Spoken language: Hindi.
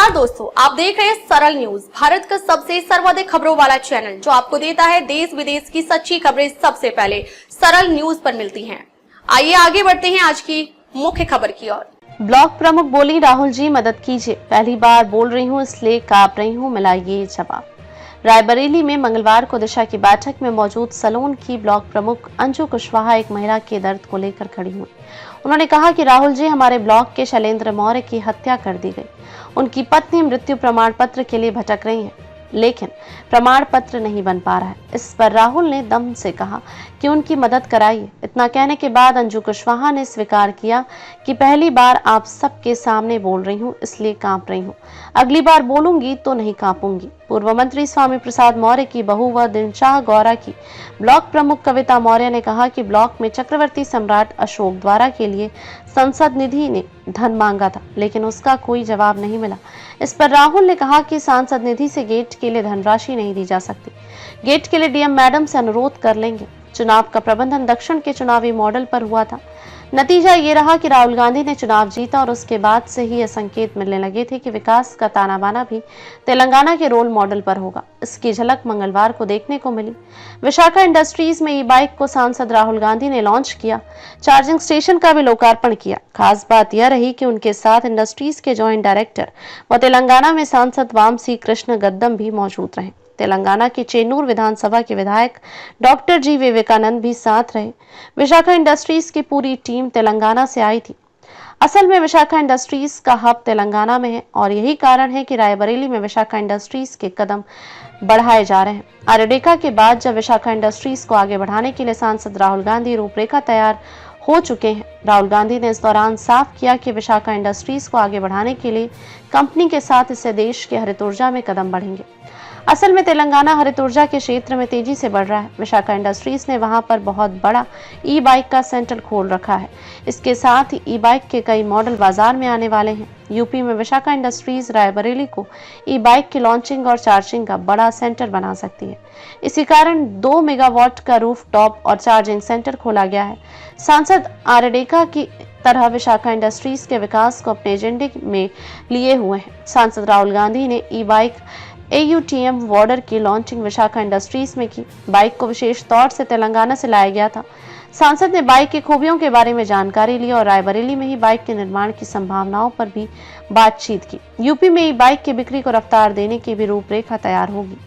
नमस्कार दोस्तों, आप देख रहे हैं सरल न्यूज, भारत का सबसे सर्वाधिक खबरों वाला चैनल जो आपको देता है देश विदेश की सच्ची खबरें सबसे पहले सरल न्यूज पर मिलती हैं। आइए आगे बढ़ते हैं आज की मुख्य खबर की ओर। ब्लॉक प्रमुख बोली, राहुल जी मदद कीजिए, पहली बार बोल रही हूँ इसलिए कांप रही हूँ, मिला ये जवाब। रायबरेली में मंगलवार को दिशा की बैठक में मौजूद सलोन की ब्लॉक प्रमुख अंजू कुशवाहा एक महिला के दर्द को लेकर खड़ी हुई। उन्होंने कहा कि राहुल जी हमारे ब्लॉक के शैलेंद्र मौर्य की हत्या कर दी गई। उनकी पत्नी मृत्यु प्रमाण पत्र के लिए भटक रही है, लेकिन प्रमाण पत्र नहीं बन पा रहा है। इस पर राहुल ने दम से कहा कि उनकी मदद कराइए। इतना कहने के बाद अंजू कुशवाहा ने स्वीकार किया कि पहली बार आप सबके सामने बोल रही हूँ इसलिए कांप रही हूँ, अगली बार बोलूंगी तो नहीं कांपूंगी। पूर्व मंत्री स्वामी प्रसाद मौर्य की बहू व दिनशाह गौरा की ब्लॉक प्रमुख कविता मौर्य ने कहा कि ब्लॉक में चक्रवर्ती सम्राट अशोक द्वारा के लिए संसद निधि ने धन मांगा था, लेकिन उसका कोई जवाब नहीं मिला। इस पर राहुल ने कहा कि सांसद निधि से गेट के लिए धनराशि नहीं दी जा सकती, गेट के लिए डीएम मैडम से अनुरोध कर लेंगे। चुनाव का प्रबंधन दक्षिण के चुनावी मॉडल पर हुआ था। नतीजा ये रहा कि राहुल गांधी ने चुनाव जीता और उसके बाद से ही ये संकेत मिलने लगे थे कि विकास का ताना बाना भी तेलंगाना के रोल मॉडल पर होगा। इसकी झलक मंगलवार को देखने को मिली। विशाखा इंडस्ट्रीज में ई बाइक को सांसद राहुल गांधी ने लॉन्च किया, चार्जिंग स्टेशन का भी लोकार्पण किया। खास बात यह रही कि उनके साथ इंडस्ट्रीज के जॉइंट डायरेक्टर व तेलंगाना में सांसद वामसी कृष्ण गद्दम भी मौजूद रहे। तेलंगाना की चेन्नूर विधानसभा के विधायक डॉक्टर जी विवेकानंद भी साथ रहे। विशाखा इंडस्ट्रीज की पूरी टीम तेलंगाना से आई थी। असल में विशाखा इंडस्ट्रीज का हब तेलंगाना में है और यही कारण है कि रायबरेली में विशाखा इंडस्ट्रीज के कदम बढ़ाए जा रहे हैं। आरडेका के बाद जब विशाखा इंडस्ट्रीज को आगे बढ़ाने के लिए सांसद राहुल गांधी रूपरेखा तैयार हो चुके हैं। राहुल गांधी ने इस दौरान साफ किया कि विशाखा इंडस्ट्रीज को आगे बढ़ाने के लिए कंपनी के साथ इससे देश के हरित ऊर्जा में कदम बढ़ेंगे। असल में तेलंगाना हरित ऊर्जा के क्षेत्र में तेजी से बढ़ रहा है। विशाखा इंडस्ट्रीज ने वहां पर बहुत बड़ा ई बाइक का सेंटर खोल रखा है। इसके साथ ही ई बाइक के कई मॉडल बाजार में आने वाले हैं। यूपी में विशाखा इंडस्ट्रीज रायबरेली को ई बाइक की लॉन्चिंग और चार्जिंग का बड़ा सेंटर बना सकती है। इसी कारण 2 मेगावाट का रूफ टॉप और चार्जिंग सेंटर खोला गया है। सांसद आरडेका की तरह विशाखा इंडस्ट्रीज के विकास को अपने एजेंडे में लिए हुए हैं। सांसद राहुल गांधी ने ई बाइक AUTM वॉर्डर की लॉन्चिंग विशाखा इंडस्ट्रीज में की। बाइक को विशेष तौर से तेलंगाना से लाया गया था। सांसद ने बाइक की खूबियों के बारे में जानकारी ली और रायबरेली में ही बाइक के निर्माण की संभावनाओं पर भी बातचीत की। यूपी में ई बाइक की बिक्री को रफ्तार देने की भी रूपरेखा तैयार होगी।